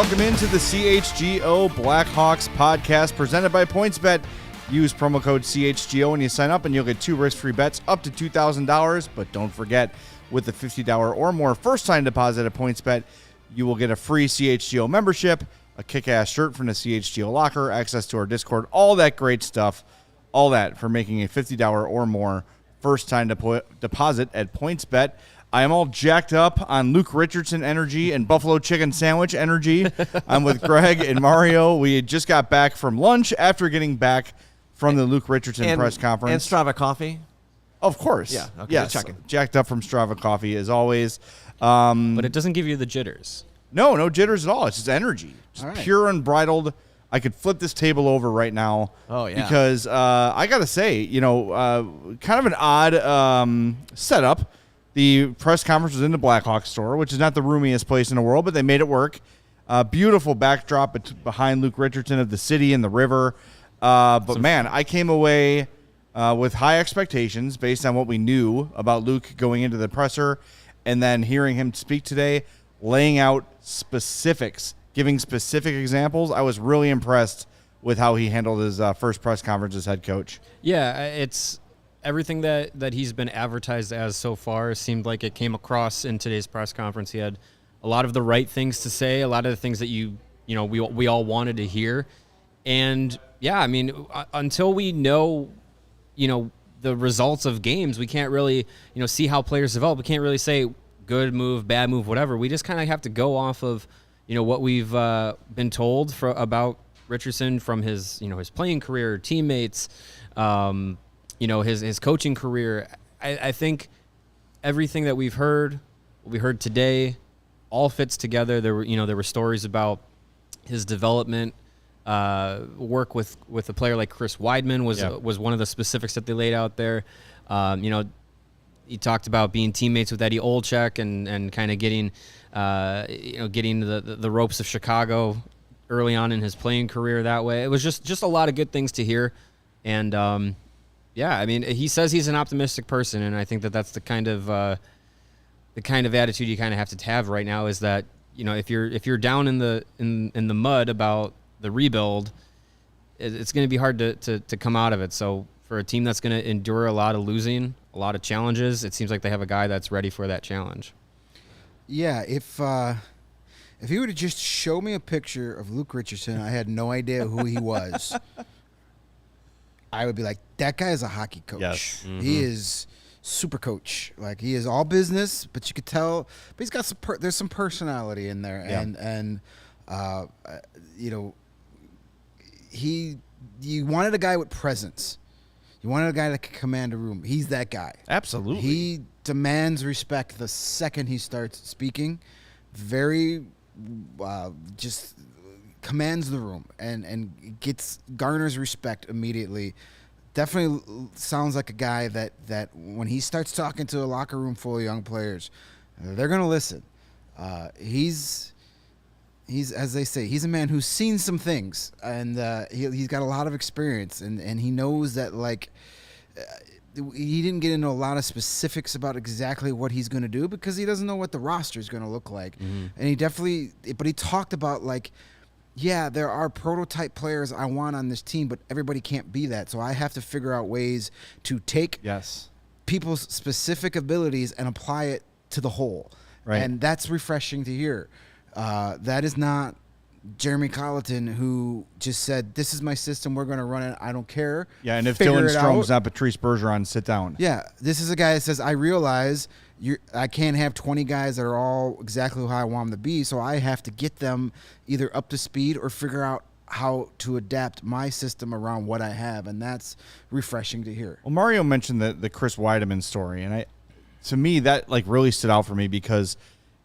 Welcome into the CHGO Blackhawks Podcast presented by PointsBet. Use promo code CHGO when you sign up and you'll get 2 risk-free bets up to $2,000. But don't forget, with the $50 or more first-time deposit at PointsBet, you will get a free CHGO membership, a kick-ass shirt from the CHGO locker, access to our Discord, all that great stuff. All that for making a $50 or more first-time deposit at PointsBet. I am all jacked up on Luke Richardson energy and buffalo chicken sandwich energy. I'm with Greg and Mario. We just got back from lunch after getting back from the Luke Richardson press conference. And Strava coffee? Of course. Yeah. Okay. Yes. Checking. Jacked up from Strava coffee as always. But it doesn't give you the jitters. No jitters at all. It's just energy. Just right. Pure unbridled. I could flip this table over right now. Oh, yeah. Because I got to say, kind of an odd setup. The press conference was in the Blackhawks store, which is not the roomiest place in the world, but they made it work. Beautiful backdrop behind Luke Richardson of the city and the river. But, man, I came away with high expectations based on what we knew about Luke going into the presser, and then hearing him speak today, laying out specifics, giving specific examples. I was really impressed with how he handled his first press conference as head coach. Yeah, it's everything that he's been advertised as so far seemed like it came across in today's press conference. He had a lot of the right things to say, a lot of the things that we all wanted to hear. And, yeah, I mean, until we know, the results of games, we can't really, see how players develop. We can't really say good move, bad move, whatever. We just kind of have to go off of, what we've been told about Richardson from his, his playing career, teammates, his coaching career. I think everything that we've heard, what we heard today, all fits together. There were stories about his development, work with a player like Chris Weidman was one of the specifics that they laid out there. He talked about being teammates with Eddie Olczyk and kind of getting the ropes of Chicago early on in his playing career that way. It was just a lot of good things to hear. And, I mean, he says he's an optimistic person, and I think that's the kind of attitude you kind of have to have right now is that, if you're down in the mud about the rebuild, it's going to be hard to come out of it. So for a team that's going to endure a lot of losing, a lot of challenges, it seems like they have a guy that's ready for that challenge. Yeah, if he were to just show me a picture of Luke Richardson, I had no idea who he was. I would be like, that guy is a hockey coach. Yes. Mm-hmm. He is super coach. Like, he is all business, but you could tell. But he's got there's some personality in there, yeah. You wanted a guy with presence. You wanted a guy that could command a room. He's that guy. Absolutely. He demands respect the second he starts speaking. Very just commands the room and garners respect immediately. Definitely sounds like a guy that when he starts talking to a locker room full of young players, they're going to listen. He's as they say, he's a man who's seen some things, and he's got a lot of experience, and he knows that, like, he didn't get into a lot of specifics about exactly what he's going to do because he doesn't know what the roster is going to look like. Mm-hmm. And he talked about, like, yeah, there are prototype players I want on this team, but everybody can't be that. So I have to figure out ways to take people's specific abilities and apply it to the whole. Right. And that's refreshing to hear. That is not Jeremy Colleton, who just said, this is my system, we're going to run it, I don't care. Yeah, and if Dylan Strom's not Patrice Bergeron, sit down. Yeah, this is a guy that says, I realize I can't have 20 guys that are all exactly how I want them to be, so I have to get them either up to speed or figure out how to adapt my system around what I have, and that's refreshing to hear. Well, Mario mentioned the Chris Weidman story, and to me, that really stood out for me because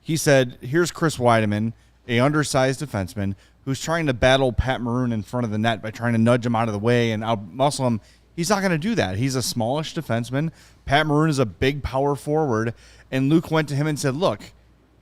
he said, here's Chris Weidman, a undersized defenseman who's trying to battle Pat Maroon in front of the net by trying to nudge him out of the way and out-muscle him. He's not going to do that. He's a smallish defenseman. Pat Maroon is a big power forward. And Luke went to him and said, look,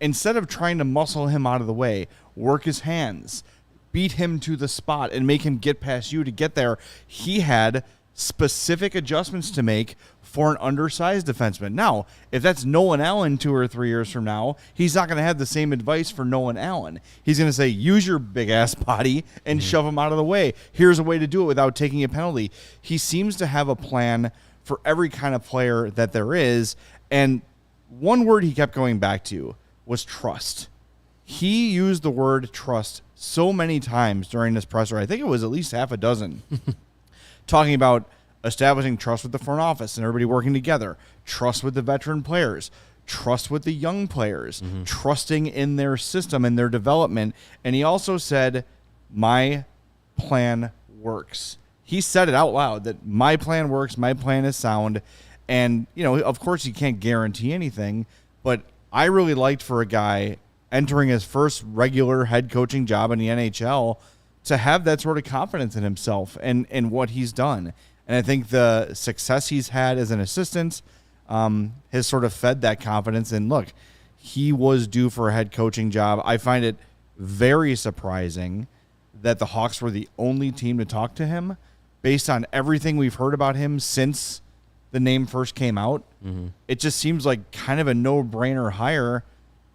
instead of trying to muscle him out of the way, work his hands, beat him to the spot, and make him get past you to get there. He had specific adjustments to make for an undersized defenseman. Now, if that's Nolan Allen 2 or 3 years from now, he's not going to have the same advice for Nolan Allen. He's going to say, use your big-ass body and shove him out of the way. Here's a way to do it without taking a penalty. He seems to have a plan for every kind of player that there is, and one word he kept going back to was trust. He used the word trust so many times during this presser. I think it was at least half a dozen. Talking about establishing trust with the front office and everybody working together, trust with the veteran players, trust with the young players, trusting in their system and their development. And he also said, my plan works. He said it out loud that my plan works, my plan is sound. And, you know, of course you can't guarantee anything, but I really liked for a guy entering his first regular head coaching job in the NHL to have that sort of confidence in himself and what he's done. And I think the success he's had as an assistant has sort of fed that confidence. And look, he was due for a head coaching job. I find it very surprising that the Hawks were the only team to talk to him based on everything we've heard about him since the name first came out. It just seems like kind of a no-brainer hire.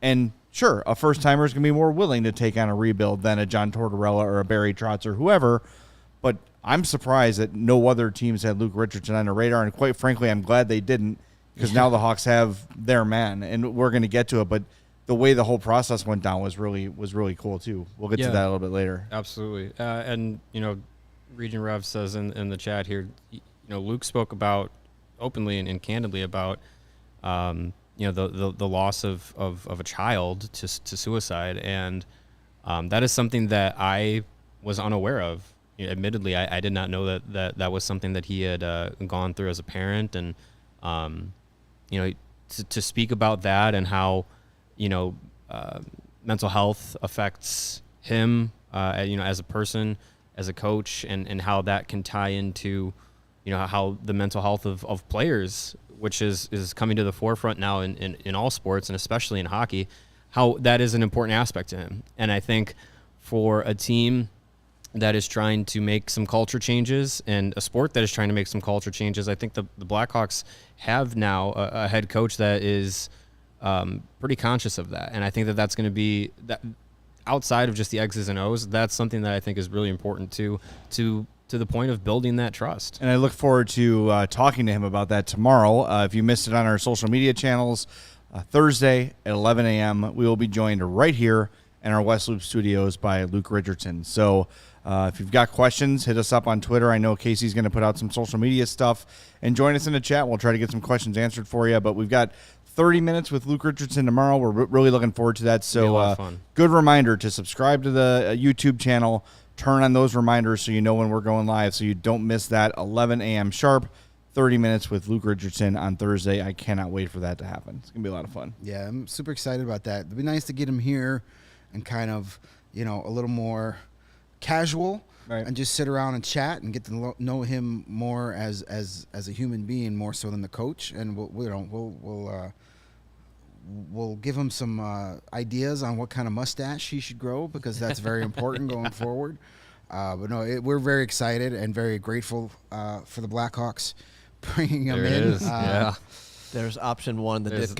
And sure, a first-timer is going to be more willing to take on a rebuild than a John Tortorella or a Barry Trotz or whoever, but I'm surprised that no other teams had Luke Richardson on their radar, and quite frankly, I'm glad they didn't, because now the Hawks have their man, and we're going to get to it, but the way the whole process went down was really cool, too. We'll get to that a little bit later. Absolutely. And, you know, Region Rev says in the chat here, you know, Luke spoke about openly and candidly about you know, the loss of a child to suicide, and that is something that I was unaware of. You know, admittedly, I did not know that was something that he had gone through as a parent, and you know, to speak about that and how, you know, mental health affects him, you know, as a person, as a coach, and how that can tie into, you know, how the mental health of players, which is coming to the forefront now in all sports, and especially in hockey, how that is an important aspect to him. And I think for a team that is trying to make some culture changes and a sport that is trying to make some culture changes, I think the Blackhawks have now a head coach that is pretty conscious of that. And I think that's going to be, that outside of just the X's and O's, that's something that I think is really important to the point of building that trust. And I look forward to talking to him about that tomorrow. If you missed it on our social media channels, Thursday at 11 a.m., we will be joined right here in our West Loop studios by Luke Richardson. So if you've got questions, hit us up on Twitter. I know Casey's going to put out some social media stuff, and join us in the chat. We'll try to get some questions answered for you. But we've got 30 minutes with Luke Richardson tomorrow. We're really looking forward to that. So good reminder to subscribe to the YouTube channel. Turn on those reminders so you know when we're going live, so you don't miss that. 11 a.m. sharp, 30 minutes with Luke Richardson on Thursday. I cannot wait for that to happen. It's going to be a lot of fun. Yeah, I'm super excited about that. It'd be nice to get him here and kind of, you know, a little more casual, right, and just sit around and chat and get to know him more as a human being, more so than the coach. And we'll give him some ideas on what kind of mustache he should grow, because that's very important going forward. But no, we're very excited and very grateful for the Blackhawks bringing him in. Yeah, there's option one. There's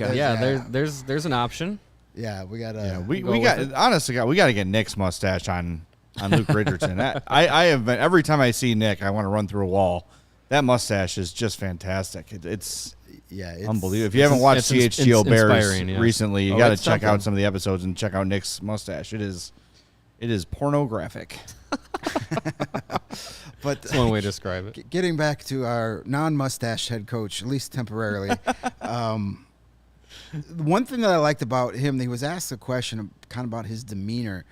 an option. Yeah, we got honestly, we got to get Nick's mustache on Luke Richardson. I have been, every time I see Nick, I want to run through a wall. That mustache is just fantastic. It's unbelievable. If you haven't watched CHGO Bears recently, you got to check out some of the episodes and check out Nick's mustache. It is pornographic. But that's one way to describe it. Getting back to our non-mustache head coach, at least temporarily, one thing that I liked about him, he was asked a question kind of about his demeanor,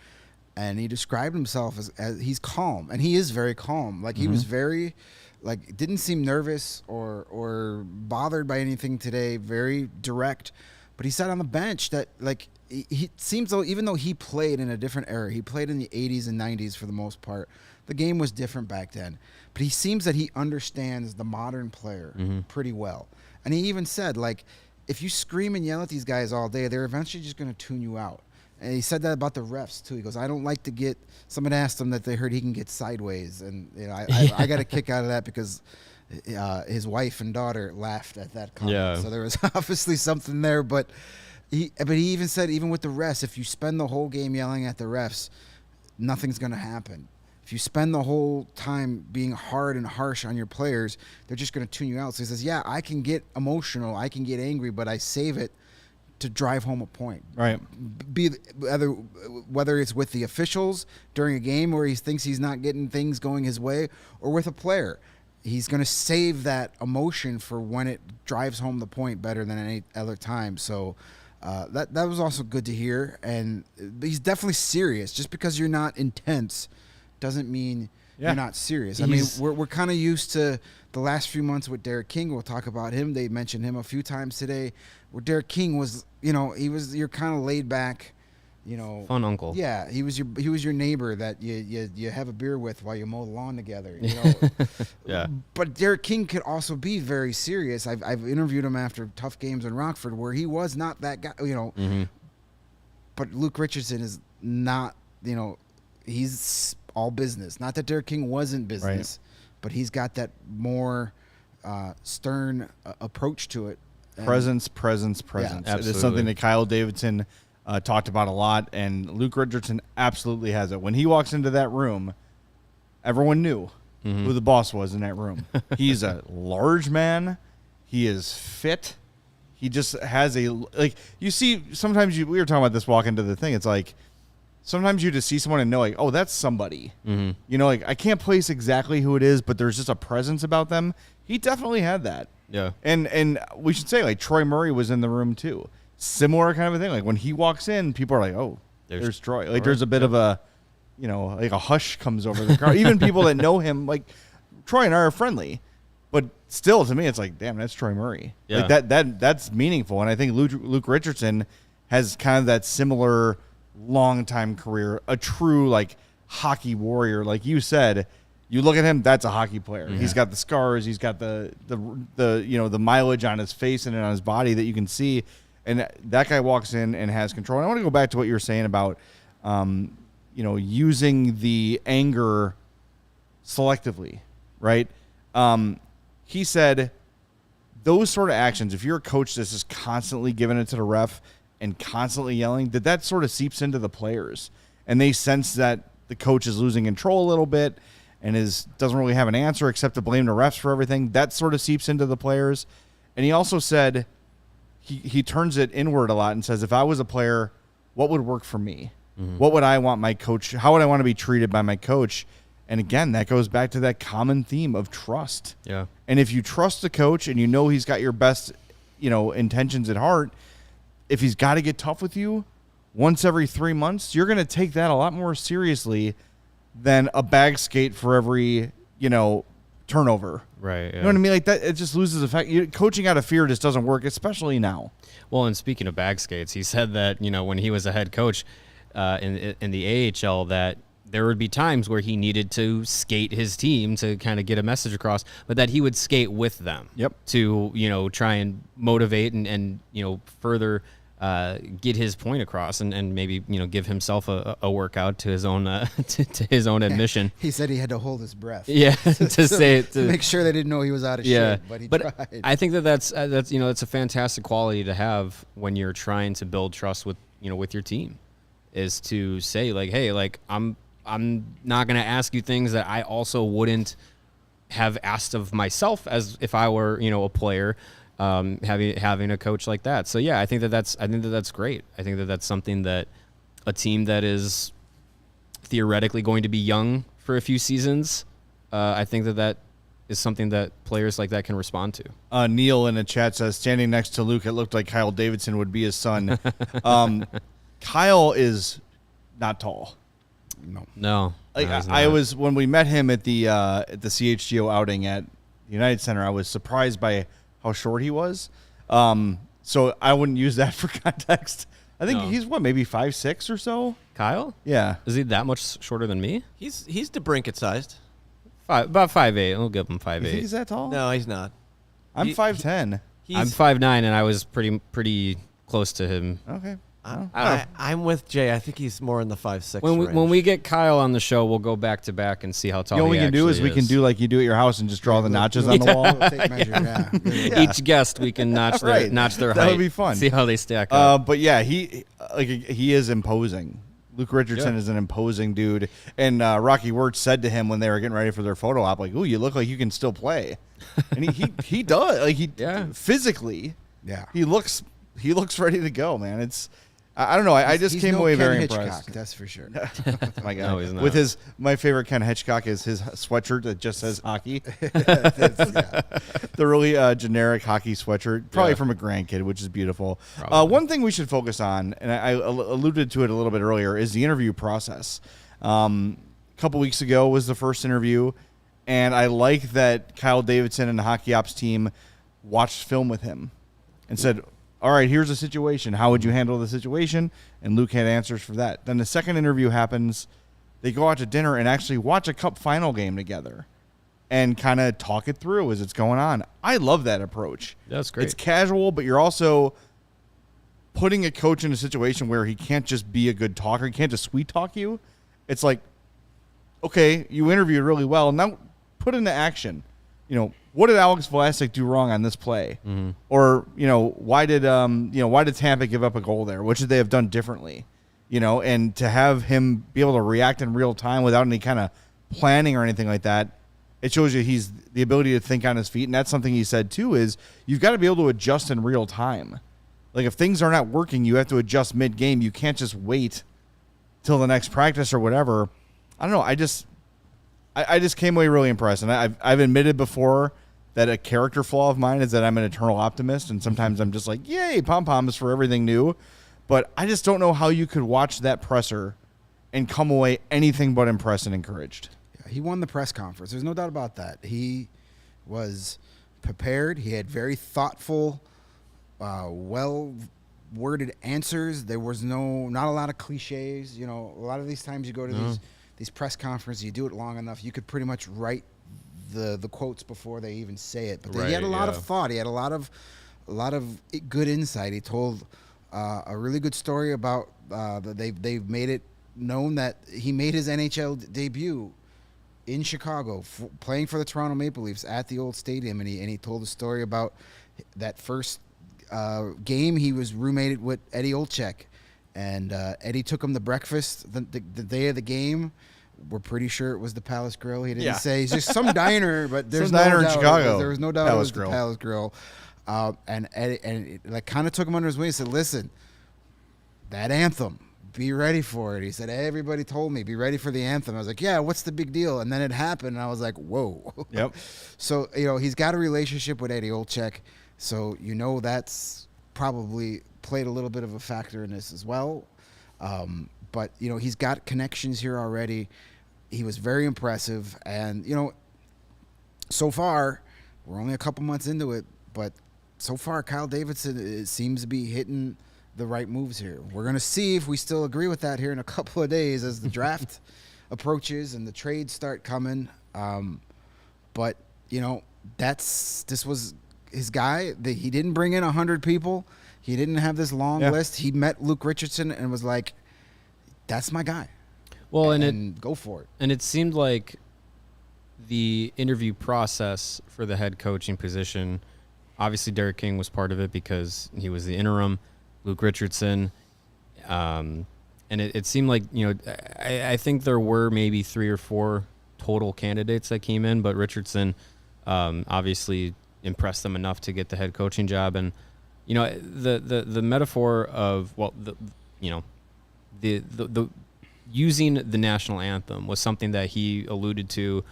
and he described himself as he's calm, and he is very calm. Like, he was very, like, didn't seem nervous or bothered by anything today, very direct. But he said on the bench that, like, he seems though, even though he played in a different era, he played in the 80s and 90s for the most part, the game was different back then. But he seems that he understands the modern player pretty well. And he even said, like, if you scream and yell at these guys all day, they're eventually just going to tune you out. And he said that about the refs, too. He goes, I don't like to get – someone asked him that they heard he can get sideways. And, you know, I got a kick out of that because his wife and daughter laughed at that comment. Yeah. So there was obviously something there, but he even said, even with the refs, if you spend the whole game yelling at the refs, nothing's going to happen. If you spend the whole time being hard and harsh on your players, they're just going to tune you out. So he says, yeah, I can get emotional, I can get angry, but I save it to drive home a point. Right. Whether it's with the officials during a game where he thinks he's not getting things going his way, or with a player. He's going to save that emotion for when it drives home the point better than any other time. So that was also good to hear. And he's definitely serious. Just because you're not intense doesn't mean you're not serious. I mean, we're kind of used to the last few months with Derek King. We'll talk about him. They mentioned him a few times today. Where Derek King was, you're kind of laid back, fun uncle. Yeah, he was your neighbor that you have a beer with while you mow the lawn together. Yeah. But Derek King could also be very serious. I've interviewed him after tough games in Rockford where he was not that guy. Mm-hmm. But Luke Richardson is not. He's all business. Not that Derek King wasn't business, but he's got that more stern approach to it. Presence. Yeah, it is something that Kyle Davidson talked about a lot, and Luke Richardson absolutely has it. When he walks into that room, everyone knew who the boss was in that room. He's a large man. He is fit. He just has you see, sometimes we were talking about this walk into the thing. It's like, sometimes you just see someone and know, like, oh, that's somebody. Mm-hmm. I can't place exactly who it is, but there's just a presence about them. He definitely had that. Yeah. And we should say, like, Troy Murray was in the room too. Similar kind of a thing. Like, when he walks in, people are like, oh, there's Troy. Like, there's a bit of a, like a hush comes over the crowd. Even people that know him, like, Troy and I are friendly. But still, to me, it's like, damn, that's Troy Murray. Yeah. Like, that's meaningful. And I think Luke Richardson has kind of that similar long-time career, a true, like, hockey warrior. Like you said, you look at him, that's a hockey player. Yeah. He's got the scars, he's got the the mileage on his face and on his body that you can see, and that guy walks in and has control. And I want to go back to what you were saying about using the anger selectively, right? He said those sort of actions, if you're a coach that's just constantly giving it to the ref and constantly yelling, that sort of seeps into the players, and they sense that the coach is losing control a little bit and doesn't really have an answer except to blame the refs for everything. That sort of seeps into the players. And he also said he turns it inward a lot and says, if I was a player, what would work for me? Mm-hmm. What would I want my coach? How would I want to be treated by my coach? And again, that goes back to that common theme of trust. Yeah. And if you trust the coach and you know he's got your best, intentions at heart, if he's got to get tough with you once every 3 months, you're going to take that a lot more seriously than a bag skate for every, turnover. Right. Yeah. You know what I mean? Like that, it just loses effect. Coaching out of fear just doesn't work, especially now. Well, and speaking of bag skates, he said that, when he was a head coach in the AHL, that there would be times where he needed to skate his team to kind of get a message across, but that he would skate with them. Yep. To, try and motivate and further get his point across and maybe, give himself a workout to his own to his own admission. He said he had to hold his breath. Yeah, to make sure they didn't know he was out of shape, but he tried. I think that's it's a fantastic quality to have when you're trying to build trust with your team, is to say, like, hey, like, I'm not going to ask you things that I also wouldn't have asked of myself as if I were, a player, having a coach like that. So yeah, I think that's great. I think that's something that a team that is theoretically going to be young for a few seasons, I think that is something that players like that can respond to. Neil in the chat says, standing next to Luke, it looked like Kyle Davidson would be his son. Kyle is not tall. No. I was, when we met him at the CHGO outing at the United Center, I was surprised by how short he was. So I wouldn't use that for context. I think he's maybe 5'6" or so. Kyle? Yeah. Is he that much shorter than me? He's DeBrincat sized. About 5'8". I'll give him 5'8". You think he's that tall? No, he's not. I'm 5'10". I'm 5'9", and I was pretty close to him. Okay. I'm with Jay. I think he's more in the 5'6" range. When we get Kyle on the show, we'll go back to back and see how tall You know what he we can do is we can do like you do at your house and just draw the notches on the wall. Tape measure, yeah. Each guest we can notch their Right. notch their That height. would be fun. See how they stack up. But yeah, he is imposing. Luke Richardson is an imposing dude, and Rocky Wirtz said to him when they were getting ready for their photo op, like, "Ooh, you look like you can still play," and he does. Like physically, he looks ready to go, man. It's I don't know. I just He's came no away Ken very Hitchcock, impressed. that's for sure. My God, No, he's not. with my favorite Ken Hitchcock is his sweatshirt that just says hockey. The really generic hockey sweatshirt, probably from a grandkid, which is beautiful. One thing we should focus on, and I alluded to it a little bit earlier, is the interview process. A couple weeks ago was the first interview, and I like that Kyle Davidson and the hockey ops team watched film with him and said, all right, here's the situation. How would you handle the situation? And Luke had answers for that. Then the second interview happens. They go out to dinner and actually watch a cup final game together and kind of talk it through as it's going on. I love that approach. That's great. It's casual, but you're also putting a coach in a situation where he can't just be a good talker. He can't just sweet talk you. It's like, okay, you interviewed really well. Now put into action. What did Alex Vlasic do wrong on this play? Mm-hmm. Or, why did Tampa give up a goal there? What should they have done differently? And to have him be able to react in real time without any kind of planning or anything like that, it shows you he's the ability to think on his feet. And that's something he said too, is you've got to be able to adjust in real time. Like if things are not working, you have to adjust mid-game. You can't just wait till the next practice or whatever. I don't know. I just came away really impressed. And I've admitted before that a character flaw of mine is that I'm an eternal optimist. And sometimes I'm just like, yay, pom-poms for everything new. But I just don't know how you could watch that presser and come away anything but impressed and encouraged. Yeah, he won the press conference. There's no doubt about that. He was prepared. He had very thoughtful, well-worded answers. There was not a lot of cliches. A lot of these times you go to these press conferences, you do it long enough, you could pretty much write the quotes before they even say it. But he had a lot of thought. He had a lot of good insight. He told a really good story about they've made it known that he made his NHL debut in Chicago, playing for the Toronto Maple Leafs at the old stadium, and he told a story about that first game he was roommated with Eddie Olczyk, and Eddie took him to breakfast the day of the game. We're pretty sure it was the Palace Grill. He didn't say it's just some diner, but there's no diner doubt in Chicago. There was no doubt Palace it was Grill. the Palace Grill. And Eddie, it kind of took him under his wing and said, "Listen, that anthem, be ready for it." He said, "Everybody told me, be ready for the anthem." I was like, "Yeah, what's the big deal?" And then it happened, and I was like, "Whoa." Yep. So, he's got a relationship with Eddie Olczyk, so that's probably played a little bit of a factor in this as well. But, he's got connections here already. He was very impressive. And, so far, we're only a couple months into it, but so far Kyle Davidson seems to be hitting the right moves here. We're going to see if we still agree with that here in a couple of days as the draft approaches and the trades start coming. But, this was his guy. He didn't bring in 100 people. He didn't have this long list. He met Luke Richardson and was like, that's my guy. Well, and go for it. And it seemed like the interview process for the head coaching position, obviously Derek King was part of it because he was the interim, Luke Richardson. And it seemed like, I think there were maybe 3 or 4 total candidates that came in, but Richardson obviously impressed them enough to get the head coaching job. And, the metaphor of, the using the national anthem was something that he alluded to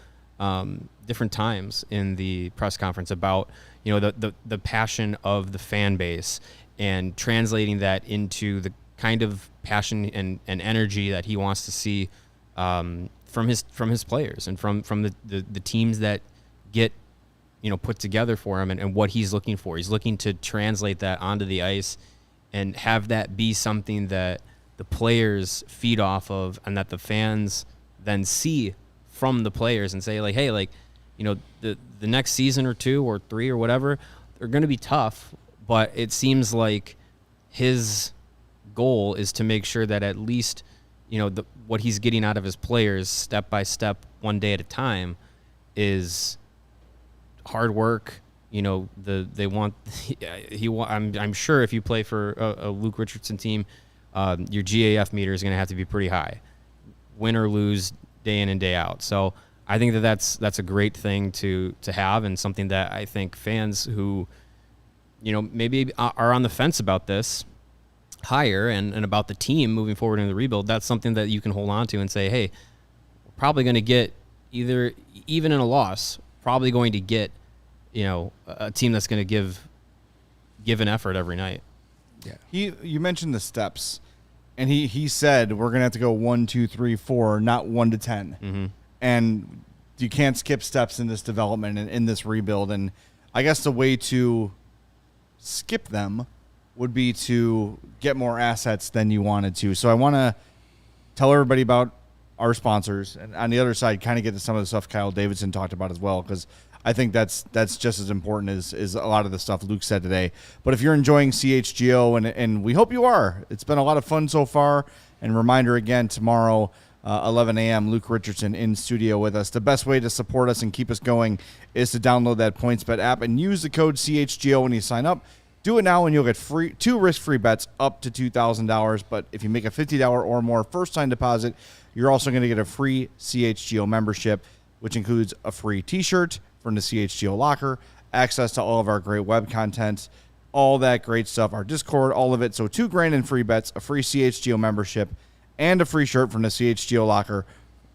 different times in the press conference about, the passion of the fan base and translating that into the kind of passion and energy that he wants to see from his players and from the teams that get put together for him and what he's looking for. He's looking to translate that onto the ice and have that be something that the players feed off of and that the fans then see from the players and say, like, hey, like, the next season or 2 or 3 or whatever, they're going to be tough, but it seems like his goal is to make sure that at least, what he's getting out of his players step by step, one day at a time, is hard work. I'm sure if you play for a Luke Richardson team, your GAF meter is going to have to be pretty high, win or lose, day in and day out. So I think that's a great thing to have, and something that I think fans who, maybe are on the fence about this hire and about the team moving forward in the rebuild, that's something that you can hold on to and say, hey, we're probably going to get even in a loss, probably going to get, a team that's going to give an effort every night. Yeah. You mentioned the steps, and he said we're going to have to go 1, 2, 3, 4, not 1 to 10. Mm-hmm. And you can't skip steps in this development and in this rebuild. And I guess the way to skip them would be to get more assets than you wanted to. So I want to tell everybody about our sponsors, and on the other side, kind of get to some of the stuff Kyle Davidson talked about as well, because I think that's just as important as a lot of the stuff Luke said today. But if you're enjoying CHGO, and we hope you are, it's been a lot of fun so far. And reminder again, tomorrow, 11 a.m., Luke Richardson in studio with us. The best way to support us and keep us going is to download that PointsBet app and use the code CHGO when you sign up. Do it now and you'll get 2 risk-free bets up to $2,000. But if you make a $50 or more first-time deposit, you're also going to get a free CHGO membership, which includes a free T-shirt from the CHGO locker, access to all of our great web content, all that great stuff, our Discord, all of it. So $2,000 in free bets, a free CHGO membership, and a free shirt from the CHGO locker.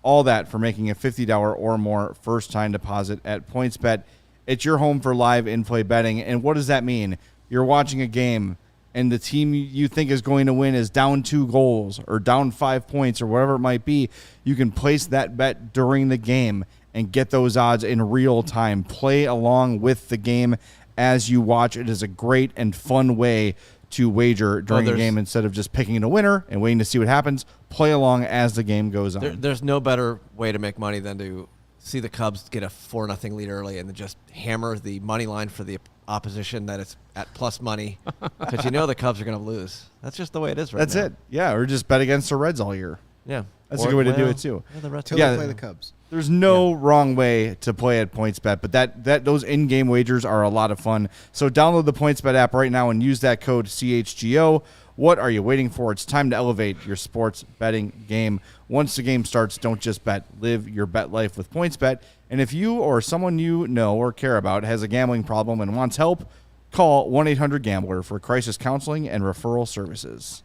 All that for making a $50 or more first-time deposit at PointsBet. It's your home for live in-play betting. And what does that mean? You're watching a game, and the team you think is going to win is down 2 goals or down 5 points or whatever it might be. You can place that bet during the game and get those odds in real time. Play along with the game as you watch. It is a great and fun way to wager during the game instead of just picking a winner and waiting to see what happens. Play along as the game goes on. There's no better way to make money than to see the Cubs get a 4-0 lead early and then just hammer the money line for the opposition that it's at plus money, because the Cubs are going to lose. That's just the way it is right now. That's it. Yeah, or just bet against the Reds all year. Yeah. That's a good way to do it, too. Until they play the Cubs. There's no wrong way to play at PointsBet, but those in-game wagers are a lot of fun. So download the PointsBet app right now and use that code CHGO. What are you waiting for? It's time to elevate your sports betting game. Once the game starts, don't just bet. Live your bet life with PointsBet. And if you or someone you know or care about has a gambling problem and wants help, call 1-800-GAMBLER for crisis counseling and referral services.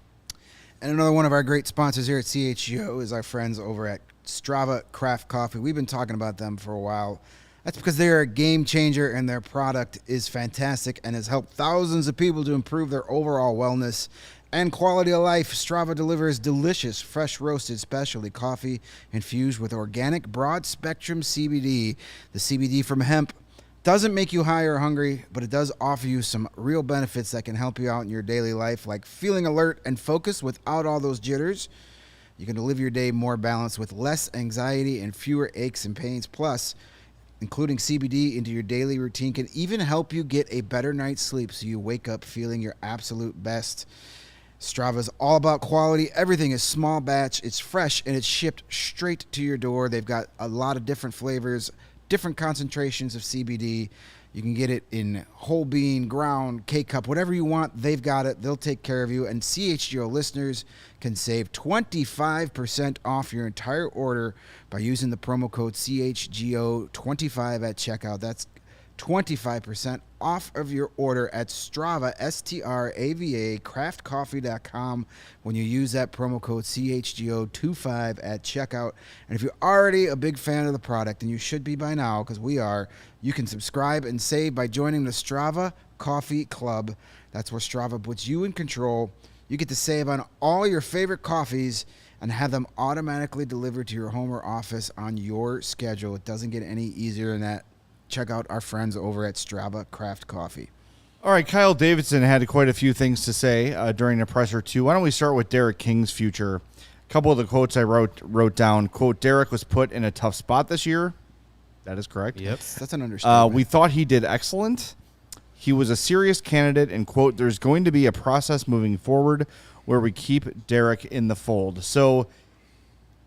And another one of our great sponsors here at CHGO is our friends over at Strava Craft Coffee. We've been talking about them for a while. That's because they're a game changer and their product is fantastic and has helped thousands of people to improve their overall wellness and quality of life. Strava delivers delicious, fresh roasted specialty coffee infused with organic broad spectrum CBD. The CBD from hemp doesn't make you high or hungry, but it does offer you some real benefits that can help you out in your daily life, like feeling alert and focused without all those jitters. You can live your day more balanced with less anxiety and fewer aches and pains. Plus, including CBD into your daily routine can even help you get a better night's sleep so you wake up feeling your absolute best. Strava's all about quality. Everything is small batch, it's fresh, and it's shipped straight to your door. They've got a lot of different flavors, different concentrations of CBD. You can get it in whole bean, ground, K-cup, whatever you want, they've got it. They'll take care of you. And CHGO listeners can save 25% off your entire order by using the promo code CHGO25 at checkout. That's 25% off of your order at Strava, S-T-R-A-V-A, craftcoffee.com when you use that promo code CHGO25 at checkout. And if you're already a big fan of the product, and you should be by now because we are, you can subscribe and save by joining the Strava Coffee Club. That's where Strava puts you in control. You get to save on all your favorite coffees and have them automatically delivered to your home or office on your schedule. It doesn't get any easier than that. Check out our friends over at Strava Craft Coffee. All right, Kyle Davidson had quite a few things to say during the presser, too. Why don't we start with Derek King's future? A couple of the quotes I wrote down. Quote, Derek was put in a tough spot this year. That is correct. Yep. That's an understatement. We thought he did excellent. He was a serious candidate, and, quote, there's going to be a process moving forward where we keep Derek in the fold. So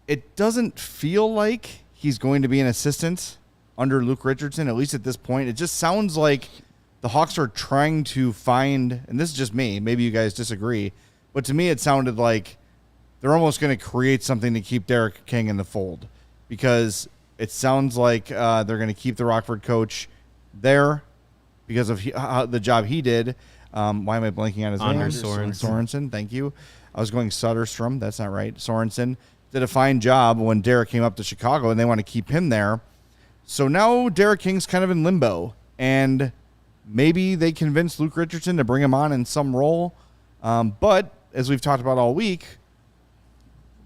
it doesn't feel like he's going to be an assistant under Luke Richardson, at least at this point. It just sounds like the Hawks are trying to find, and this is just me, maybe you guys disagree, but to me it sounded like they're almost going to create something to keep Derek King in the fold, because it sounds like they're going to keep the Rockford coach there because of the job he did. Why am I blanking on his name? Anders Sorensen, thank you. I was going Sutterstrom. That's not right. Sorensen did a fine job when Derek came up to Chicago, and they want to keep him there. So now Derek King's kind of in limbo, and maybe they convinced Luke Richardson to bring him on in some role. But as we've talked about all week,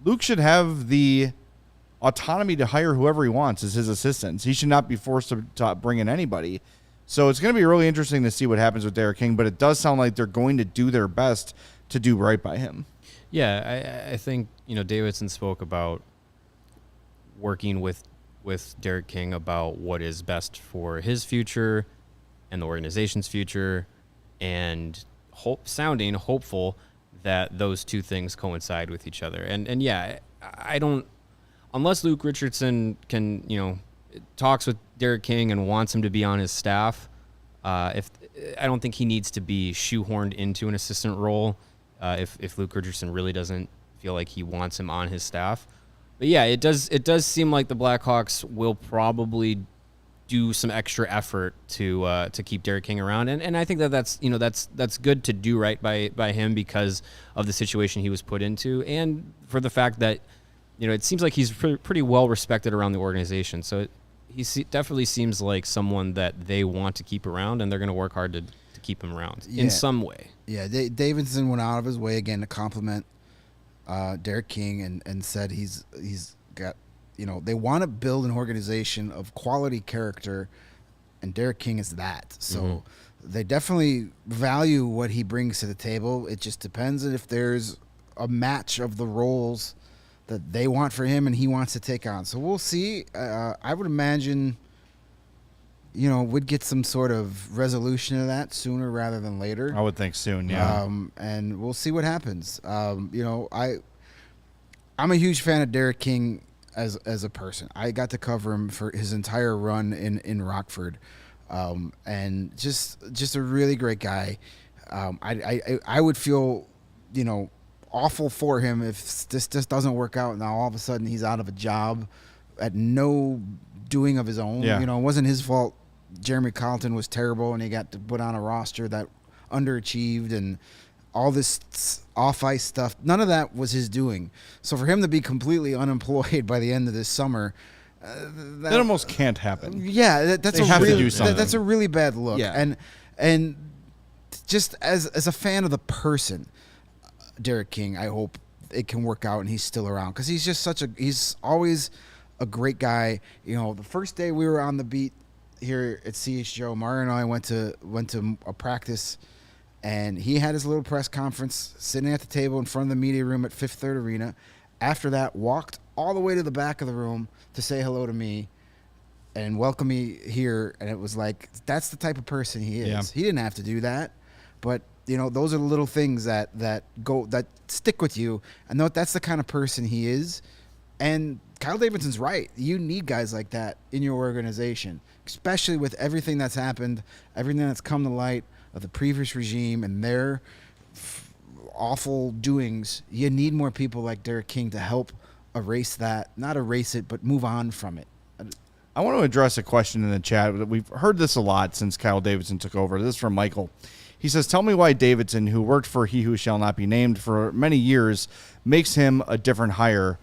Luke should have the autonomy to hire whoever he wants as his assistants. He should not be forced to bring in anybody. So it's going to be really interesting to see what happens with Derek King, but it does sound like they're going to do their best to do right by him. Yeah, I think, Davidson spoke about working with Derek King about what is best for his future and the organization's future, and sounding hopeful that those two things coincide with each other. And yeah, I don't, unless Luke Richardson can, talks with Derek King and wants him to be on his staff, I don't think he needs to be shoehorned into an assistant role if Luke Richardson really doesn't feel like he wants him on his staff. But yeah, it does seem like the Blackhawks will probably do some extra effort to keep Derek King around, and I think that's good to do right by him because of the situation he was put into, and for the fact that it seems like he's pretty well respected around the organization. So he definitely seems like someone that they want to keep around, and they're going to work hard to keep him around in some way. Yeah, Davidson went out of his way again to compliment Derek King and said he's got, they want to build an organization of quality character, and Derek King is that. So they definitely value what he brings to the table. It just depends if there's a match of the roles that they want for him and he wants to take on. So we'll see. I would imagine, we'd get some sort of resolution to that sooner rather than later. I would think soon, yeah. And we'll see what happens. I'm a huge fan of Derek King as a person. I got to cover him for his entire run in Rockford, and just a really great guy. I would feel, awful for him if this just doesn't work out. Now all of a sudden he's out of a job at no doing of his own. Yeah. It wasn't his fault. Jeremy Carlton was terrible, and he got to put on a roster that underachieved, and all this off-ice stuff, none of that was his doing. So for him to be completely unemployed by the end of this summer, that almost can't happen. Yeah, that's they a have really, to do something. That's a really bad look. Yeah. And just as a fan of the person, Derek King, I hope it can work out and he's still around, because he's just he's always a great guy. The first day we were on the beat here at CHGO, Mario and I went to a practice, and he had his little press conference sitting at the table in front of the media room at Fifth Third Arena. After that, walked all the way to the back of the room to say hello to me and welcome me here. And it was like, that's the type of person he is. Yeah. He didn't have to do that, but those are the little things that stick with you, and that's the kind of person he is. And Kyle Davidson's right. You need guys like that in your organization, especially with everything that's happened, everything that's come to light of the previous regime and their awful doings. You need more people like Derek King to help not erase it, but move on from it. I want to address a question in the chat. We've heard this a lot since Kyle Davidson took over. This is from Michael. He says, tell me why Davidson, who worked for He Who Shall Not Be Named for many years, makes him a different hire.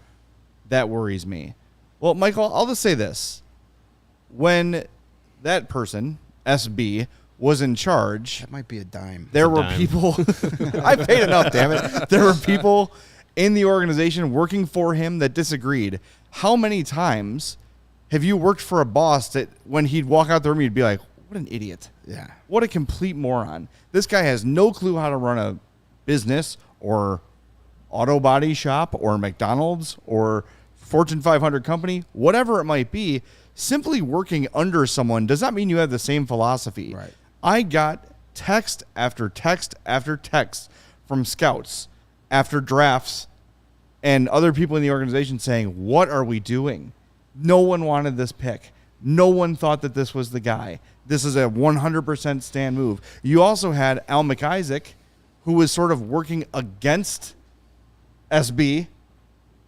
That worries me. Well, Michael, I'll just say this. When that person, SB, was in charge, That might be a dime. there were people. I paid enough, damn it. There were people in the organization working for him that disagreed. How many times have you worked for a boss that when he'd walk out the room, you'd be like, what an idiot. Yeah. What a complete moron. This guy has no clue how to run a business or auto body shop or McDonald's or Fortune 500 company, whatever it might be. Simply working under someone does not mean you have the same philosophy. Right. I got text after text after text from scouts after drafts and other people in the organization saying, what are we doing? No one wanted this pick. No one thought that this was the guy. This is a 100% Stan move. You also had Al McIsaac, who was sort of working against SB.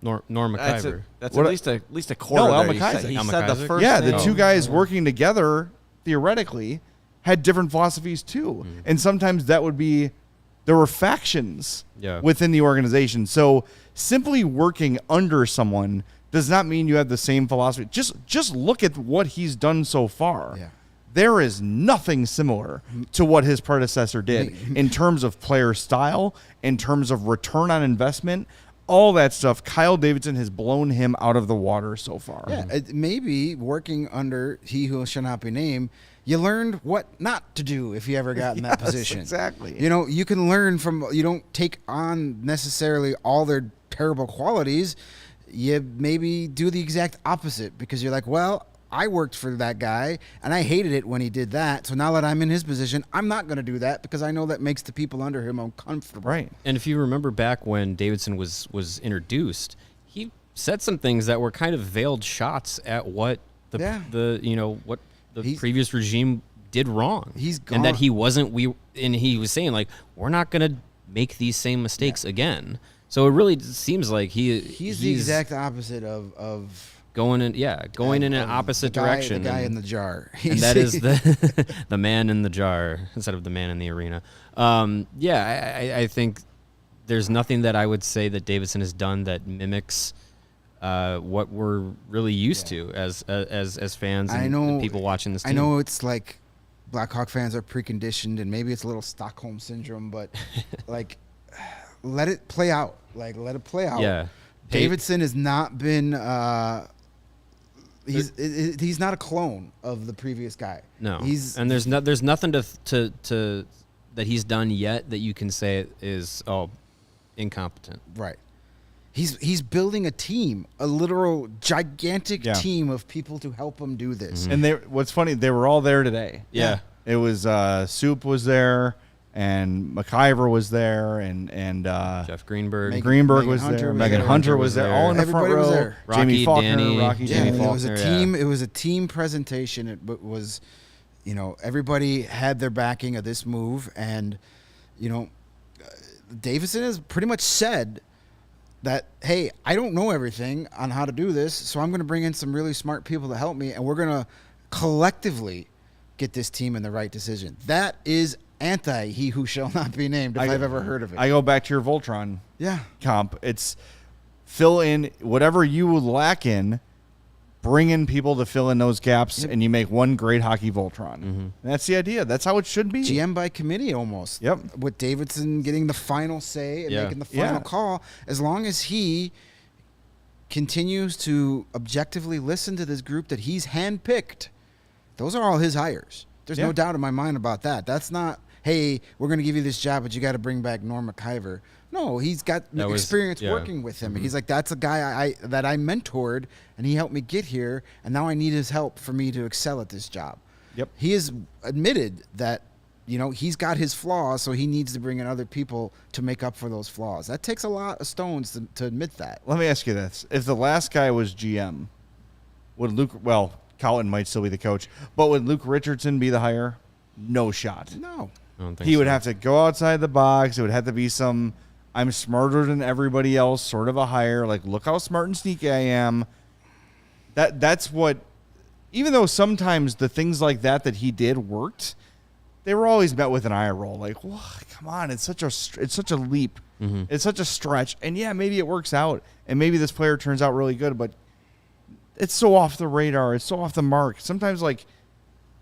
Norm McIver. That's What at least a quarter. No, Al there. McIsaac. He Al said the McIsaac? first Yeah, name. the two guys working together, theoretically, had different philosophies too. And sometimes there were factions within the organization. So simply working under someone does not mean you have the same philosophy. Just look at what he's done so far. Yeah. There is nothing similar to what his predecessor did in terms of player style, in terms of return on investment, all that stuff. Kyle Davidson has blown him out of the water so far. Yeah, maybe working under he who shall not be named, you learned what not to do if you ever got in that position. Exactly. You know, you can learn from, you don't take on necessarily all their terrible qualities. You maybe do the exact opposite because you're like, well, I worked for that guy and I hated it when he did that. So now that I'm in his position, I'm not going to do that because I know that makes the people under him uncomfortable. Right. And if you remember back when Davidson was introduced, he said some things that were kind of veiled shots at what what the previous regime did wrong. He's gone. And that he wasn't and he was saying like, we're not going to make these same mistakes again. So it really seems like he's the exact opposite of going in an opposite direction. The guy in the jar. And that is the man in the jar instead of the man in the arena. I think there's nothing that I would say that Davidson has done that mimics what we're really used to as fans and people watching this team. I know it's like Blackhawk fans are preconditioned and maybe it's a little Stockholm syndrome, but like let it play out. Like let it play out. Yeah. Davidson has not been he's not a clone of the previous guy. No. There's nothing to that he's done yet that you can say is incompetent. Right. He's building a team, a literal gigantic team of people to help him do this. And what's funny, they were all there today. Yeah. It was Soup was there, and McIver was there, and Jeff Greenberg. Greenberg was there. Megan Hunter was there. All in the front Everybody was row. there. Jamie Faulkner, Danny. Rocky, Yeah, Jamie it was a Faulkner. team. It was a team presentation. It was, everybody had their backing of this move, and Davidson has pretty much said that, hey, I don't know everything on how to do this, so I'm going to bring in some really smart people to help me, and we're going to collectively get this team in the right decision. That is anti he who shall not be named, if I've ever heard of it. I go back to your Voltron Yeah. comp. It's fill in whatever you lack in, bring in people to fill in those gaps, and you make one great hockey Voltron. And that's the idea. That's how it should be. GM by committee almost. Yep. With Davidson getting the final say and Yeah. making the final call, as long as he continues to objectively listen to this group that he's handpicked, those are all his hires. There's no doubt in my mind about that. That's not, hey, we're going to give you this job, but you got to bring back Norm McIver. No, he's got experience working with him. He's like, that's a guy that I mentored, and he helped me get here, and now I need his help for me to excel at this job. Yep. He has admitted that, he's got his flaws, so he needs to bring in other people to make up for those flaws. That takes a lot of stones to admit that. Let me ask you this. If the last guy was GM, would Colton might still be the coach, but would Luke Richardson be the hire? No shot. No. I don't think He would so. have to go outside the box. It would have to be some I'm smarter than everybody else sort of a hire. Like, look how smart and sneaky I am. That's what, even though sometimes the things like that he did worked, they were always met with an eye roll. Like, well, come on, it's such a leap. It's such a stretch. And yeah, maybe it works out, and maybe this player turns out really good, but it's so off the radar. It's so off the mark. Sometimes, like,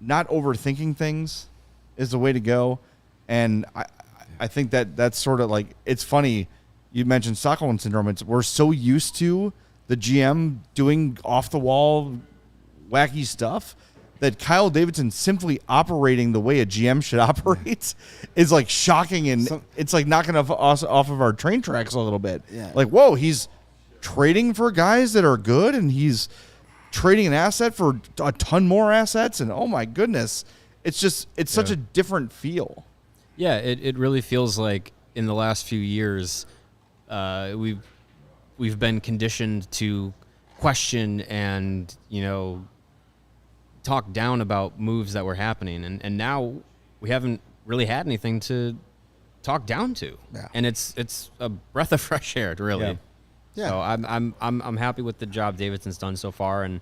not overthinking things is the way to go. And I think that's sort of like, it's funny. You mentioned Stockholm syndrome. We're so used to the GM doing off the wall, wacky stuff that Kyle Davidson simply operating the way a GM should operate is like shocking, and it's like knocking us off of our train tracks a little bit. Yeah. Like, whoa, he's trading for guys that are good, and he's trading an asset for a ton more assets, and oh my goodness, it's such a different feel. Yeah, it really feels like in the last few years, we've been conditioned to question and talk down about moves that were happening, and now we haven't really had anything to talk down to, and it's a breath of fresh air, really. Yeah. So I'm happy with the job Davidson's done so far, and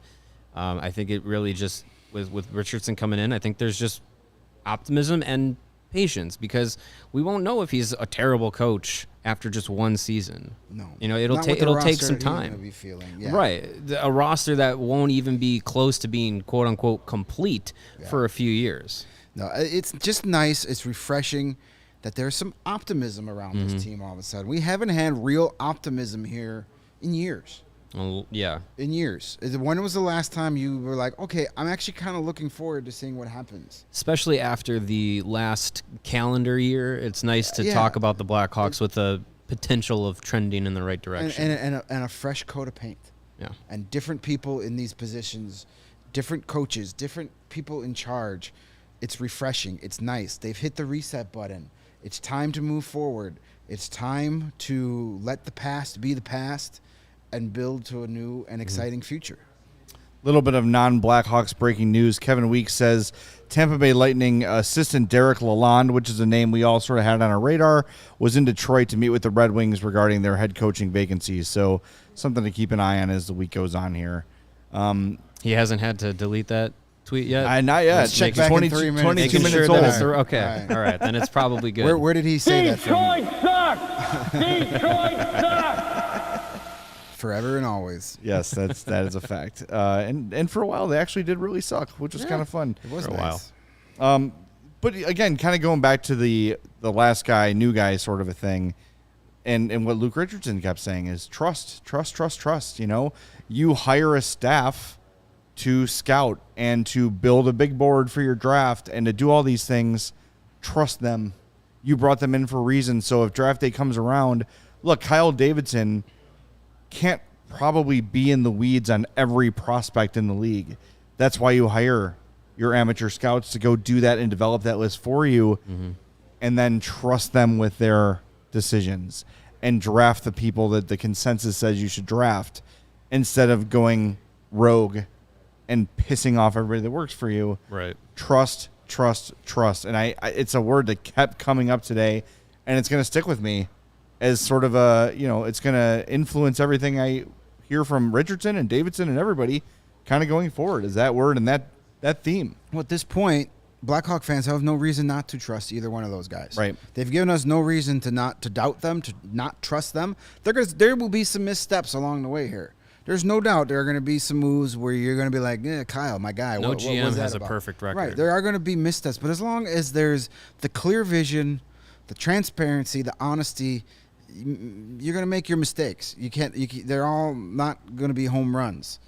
I think it really just with Richardson coming in, I think there's just optimism and patience, because we won't know if he's a terrible coach after just one season. No, it'll take some time. Right, a roster that won't even be close to being quote unquote complete for a few years. No, it's just nice. It's refreshing that there's some optimism around this team all of a sudden. We haven't had real optimism here in years. Well, yeah. In years. When was the last time you were like, okay, I'm actually kind of looking forward to seeing what happens? Especially after the last calendar year, it's nice to talk about the Blackhawks with a potential of trending in the right direction. And a fresh coat of paint. Yeah. And different people in these positions, different coaches, different people in charge. It's refreshing. It's nice. They've hit the reset button. It's time to move forward. It's time to let the past be the past and build to a new and exciting future. Little bit of non-Blackhawks breaking news. Kevin Weeks says Tampa Bay Lightning assistant Derek Lalonde, which is a name we all sort of had on our radar, was in Detroit to meet with the Red Wings regarding their head coaching vacancies. So something to keep an eye on as the week goes on here. He hasn't had to delete that tweet yet? Not yet. Let's check back in 3 minutes. 22 Making minutes sure old. that it's okay. All right, then it's probably good. Where did he say that from? Detroit sucks! Detroit sucks! Forever and always. Yes, that is a fact. And for a while they actually did really suck, which was kind of fun. It was For a nice. while. But again, kind of going back to the last guy, new guy sort of a thing, and what Luke Richardson kept saying is trust. You hire a staff to scout and to build a big board for your draft and to do all these things. Trust them. You brought them in for a reason. So if draft day comes around, look, Kyle Davidson can't probably be in the weeds on every prospect in the league. That's why you hire your amateur scouts to go do that and develop that list for you, and then trust them with their decisions and draft the people that the consensus says you should draft instead of going rogue and pissing off everybody that works for you. Right. Trust. And I it's a word that kept coming up today, and it's going to stick with me as sort of a, it's going to influence everything I hear from Richardson and Davidson and everybody kind of going forward, is that word and that theme. Well, at this point, Blackhawk fans have no reason not to trust either one of those guys. Right. They've given us no reason to doubt them, to not trust them. There will be some missteps along the way here. There's no doubt there are going to be some moves where you're going to be like, Kyle, my guy. No what GM was that has about? a perfect record. Right. There are going to be missteps, but as long as there's the clear vision, the transparency, the honesty, you're going to make your mistakes. They're all not going to be home runs,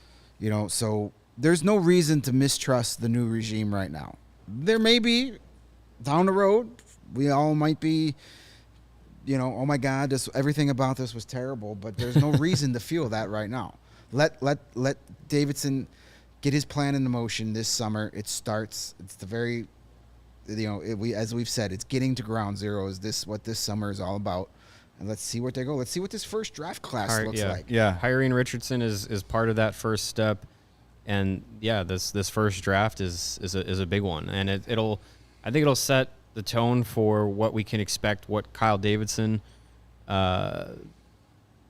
so there's no reason to mistrust the new regime right now. There may be down the road, we all might be, oh my God, everything about this was terrible, but there's no reason to feel that right now. Let Davidson get his plan into motion this summer. It starts. It's the very, as we've said, it's getting to ground zero. Is this what this summer is all about? And let's see where they go. Let's see what this first draft class looks like. Yeah. Hiring Richardson is part of that first step, and this first draft is a big one, and I think it'll set the tone for what we can expect, what Kyle Davidson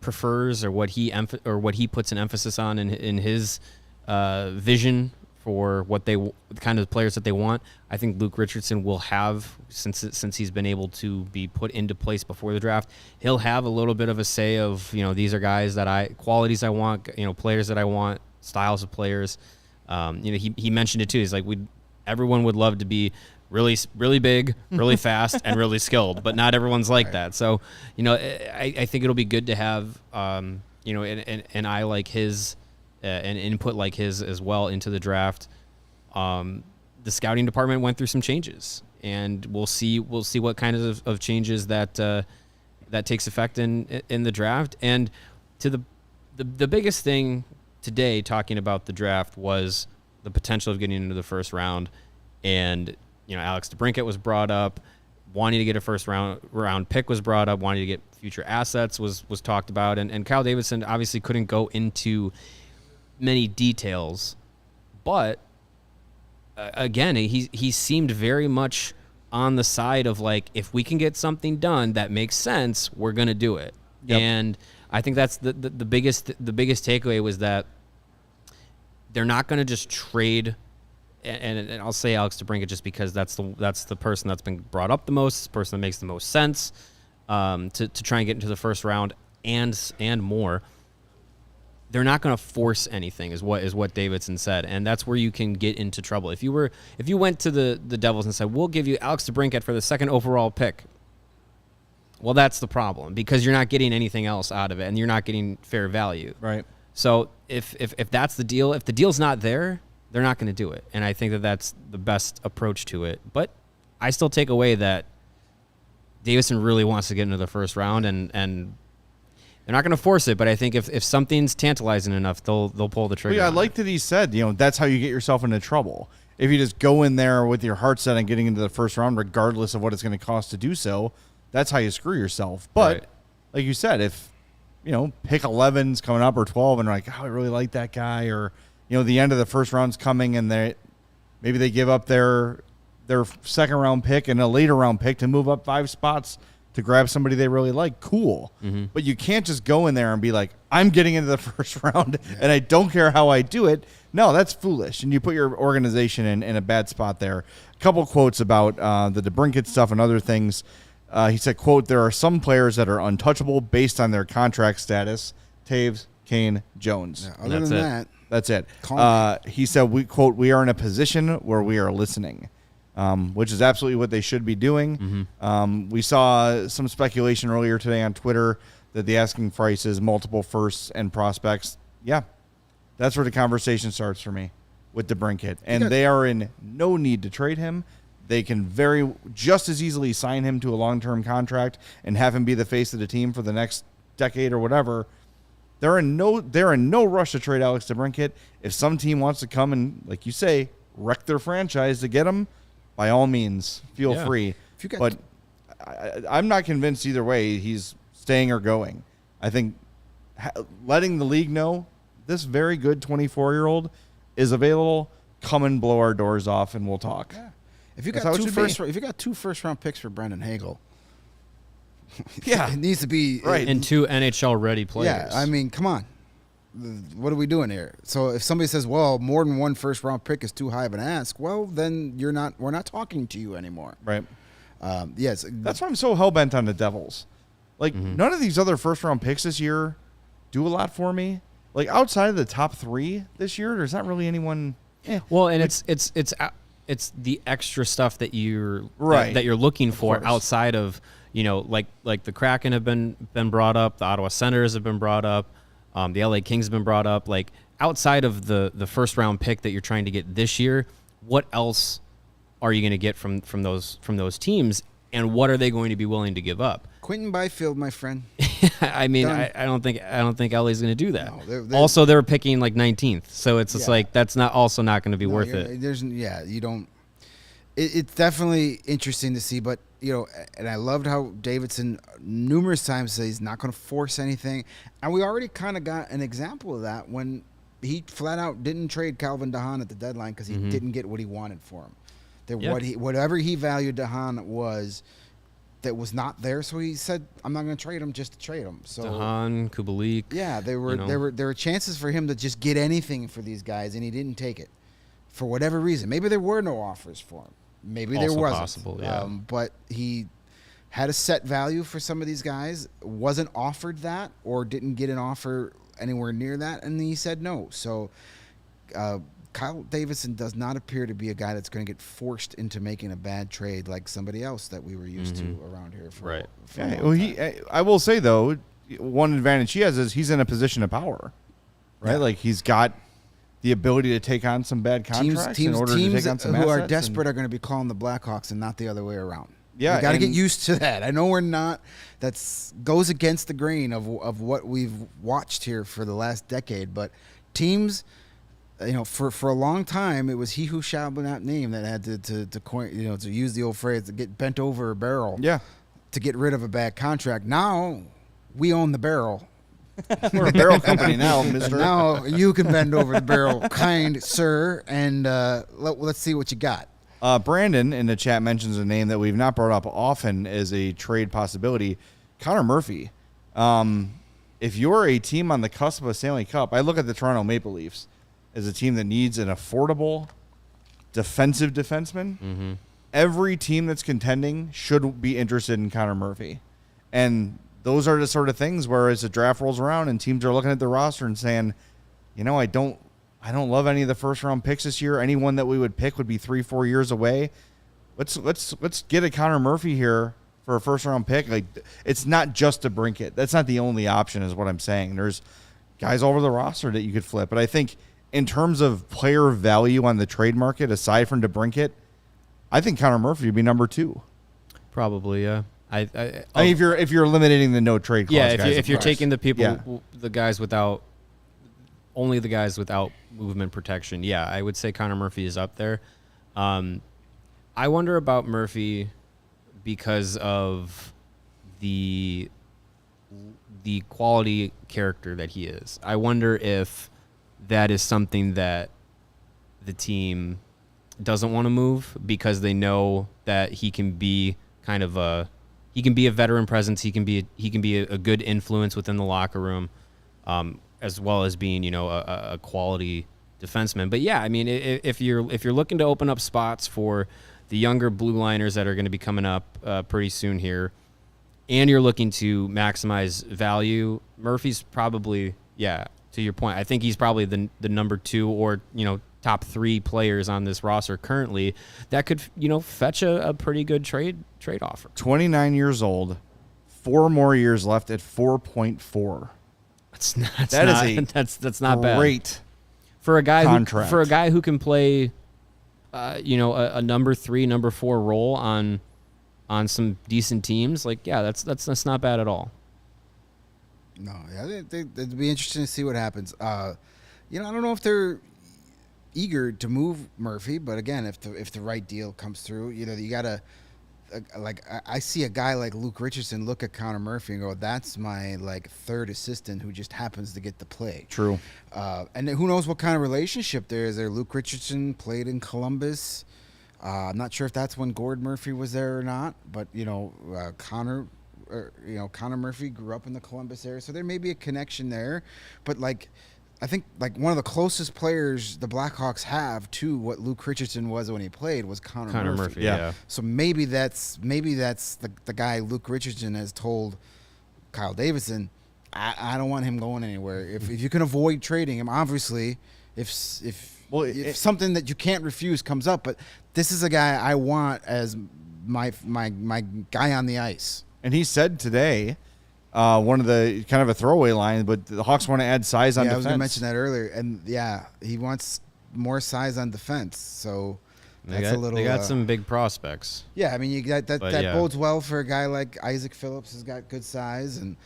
prefers, or what he puts an emphasis on in his vision for the kind of players that they want. I think Luke Richardson will have, since he's been able to be put into place before the draft, he'll have a little bit of a say of, these are guys qualities I want, players that I want, styles of players. He mentioned it too. He's like, everyone would love to be really, really big, really fast, and really skilled, but not everyone's like that. So, I think it'll be good to have, an eye like his, and input like his as well into the draft. The scouting department went through some changes, and we'll see what kind of changes that takes effect in the draft. And to the biggest thing today, talking about the draft, was the potential of getting into the first round. And Alex DeBrincat was brought up. wanting to get a first round pick was brought up, wanting to get future assets was talked about, and Kyle Davidson obviously couldn't go into many details, but again, he seemed very much on the side of like, if we can get something done that makes sense, we're gonna do it. Yep. And I think that's the biggest takeaway was that they're not gonna just trade. And I'll say Alex DeBrincat just because that's the person that's been brought up the most, the person that makes the most sense to try and get into the first round and more. They're not going to force anything, is what Davidson said, and that's where you can get into trouble. If you went to the Devils and said, "We'll give you Alex DeBrincat for the second overall pick," well, that's the problem because you're not getting anything else out of it, and you're not getting fair value. Right. So if that's the deal, if the deal's not there, they're not going to do it, and I think that that's the best approach to it. But I still take away that Davidson really wants to get into the first round, and they're not going to force it, but I think if something's tantalizing enough, they'll pull the trigger. Well, yeah, I like that he said, that's how you get yourself into trouble. If you just go in there with your heart set on getting into the first round, regardless of what it's going to cost to do so, that's how you screw yourself. But Right. like you said, if pick 11's coming up or 12, and they're like, oh, I really like that guy, or the end of the first round's coming, and maybe they give up their second round pick and a later round pick to move up 5 spots to grab somebody they really like, cool. Mm-hmm. But you can't just go in there and be like, I'm getting into the first round and I don't care how I do it. No, that's foolish. And you put your organization in a bad spot there. A couple quotes about the DeBrincat stuff and other things. He said, quote, there are some players that are untouchable based on their contract status. Taves, Kane, Jones. Yeah, other than that. That's it. He said, we are in a position where we are listening. Which is absolutely what they should be doing. Mm-hmm. We saw some speculation earlier today on Twitter that the asking price is multiple firsts and prospects. Yeah, that's where the conversation starts for me with DeBrincat. And they are in no need to trade him. They can just as easily sign him to a long-term contract and have him be the face of the team for the next decade or whatever. They're in no rush to trade Alex DeBrincat. If some team wants to come and, like you say, wreck their franchise to get him, by all means, feel free. But I'm not convinced either way he's staying or going. I think letting the league know this very good 24-year-old is available, come and blow our doors off, and we'll talk. Yeah. If you got 2 first-round picks for Brendan Hagel, it needs to be right. And 2 NHL-ready players. Yeah, I mean, come on. What are we doing here? So if somebody says, well, more than 1 first-round pick is too high of an ask, well, then we're not talking to you anymore. Right. Yes. That's why I'm so hell-bent on the Devils. Like, none of these other first-round picks this year do a lot for me. Like, outside of the top 3 this year, there's not really anyone. Well, and it's the extra stuff that you're that you're looking for outside of, like the Kraken have been brought up, the Ottawa Senators have been brought up. The LA Kings have been brought up. Like, outside of the first round pick that you're trying to get this year, what else are you going to get from those teams, and what are they going to be willing to give up? Quentin Byfield, my friend. I mean, I don't think LA's going to to do that. No, they're, also, they're picking like 19th, so it's just like that's not going to be worth it. You don't. It's definitely interesting to see, but and I loved how Davidson numerous times said he's not going to force anything, and we already kind of got an example of that when he flat out didn't trade Calvin DeHaan at the deadline because he didn't get what he wanted for him. Whatever he valued DeHaan was that was not there, so he said, "I'm not going to trade him just to trade him." So DeHaan, Kubalik, there were chances for him to just get anything for these guys, and he didn't take it for whatever reason. Maybe there were no offers for him. Maybe there wasn't. Possible, yeah. But he had a set value for some of these guys, wasn't offered that, or didn't get an offer anywhere near that, and he said no. So Kyle Davidson does not appear to be a guy that's going to get forced into making a bad trade like somebody else that we were used to around here. I will say, though, one advantage he has is he's in a position of power, right? Yeah. Like, he's got the ability to take on some bad contracts in order to take on some who are desperate are going to be calling the Blackhawks and not the other way around. Yeah, you got to get used to that. I know we're not. That goes against the grain of what we've watched here for the last decade. But teams, for a long time, it was he who shall not name that had to coin, to use the old phrase, to get bent over a barrel. Yeah. To get rid of a bad contract. Now we own the barrel. We're a barrel company now, And mister. now you can bend over the barrel, kind sir, and let's see what you got. Brandon in the chat mentions a name that we've not brought up often as a trade possibility, Connor Murphy. If you're a team on the cusp of a Stanley Cup, I look at the Toronto Maple Leafs as a team that needs an affordable defensive defenseman. Mm-hmm. Every team that's contending should be interested in Connor Murphy. And those are the sort of things where as the draft rolls around and teams are looking at the roster and saying, I don't love any of the first round picks this year. Anyone that we would pick would be 3-4 years away. Let's get a Connor Murphy here for a first round pick. Like, it's not just a Brinkett. That's not the only option, is what I'm saying. There's guys all over the roster that you could flip. But I think in terms of player value on the trade market, aside from DeBrincat, I think Connor Murphy would be number 2. Probably, yeah. I mean, if you're eliminating the no trade clause, yeah, guys, if you're of course. taking the people, Yeah. the guys without movement protection, yeah, I would say Connor Murphy is up there. I wonder about Murphy because of the quality character that he is. I wonder if that is something that the team doesn't want to move because they know that he can be kind of a veteran presence. He can be a good influence within the locker room, as well as being a quality defenseman. But yeah, I mean, if you're looking to open up spots for the younger blue liners that are going to be coming up pretty soon here, and you're looking to maximize value, Murphy's probably, yeah, to your point, I think he's probably the number 2 or top 3 players on this roster currently that could fetch a pretty good trade offer. 29 years old, 4 more years left at 4.4. That's not bad Great for a guy contract. who can play a number 3, number 4 role on some decent teams. Like, yeah, that's not bad at all. No, yeah, it'd be interesting to see what happens. I don't know if they're eager to move Murphy, but again, if the right deal comes through, you gotta I see a guy like Luke Richardson look at Connor Murphy and go, "That's my third assistant who just happens to get the play." True. And who knows what kind of relationship there is there? Luke Richardson played in Columbus. I'm not sure if that's when Gord Murphy was there or not, but Connor Murphy grew up in the Columbus area, so there may be a connection there. But I think one of the closest players the Blackhawks have to what Luke Richardson was when he played was Connor Murphy. Yeah. So maybe that's the guy Luke Richardson has told Kyle Davidson, I don't want him going anywhere. If you can avoid trading him, obviously, if something that you can't refuse comes up, but this is a guy I want as my guy on the ice. And he said today, one of the kind of a throwaway line, but the Hawks want to add size on Yeah, I defense. was going to mention that earlier. And yeah, he wants more size on defense. So that's a little. They got some big prospects. Yeah, I mean, you got that yeah. bodes well for a guy like Isaac Phillips has got good size and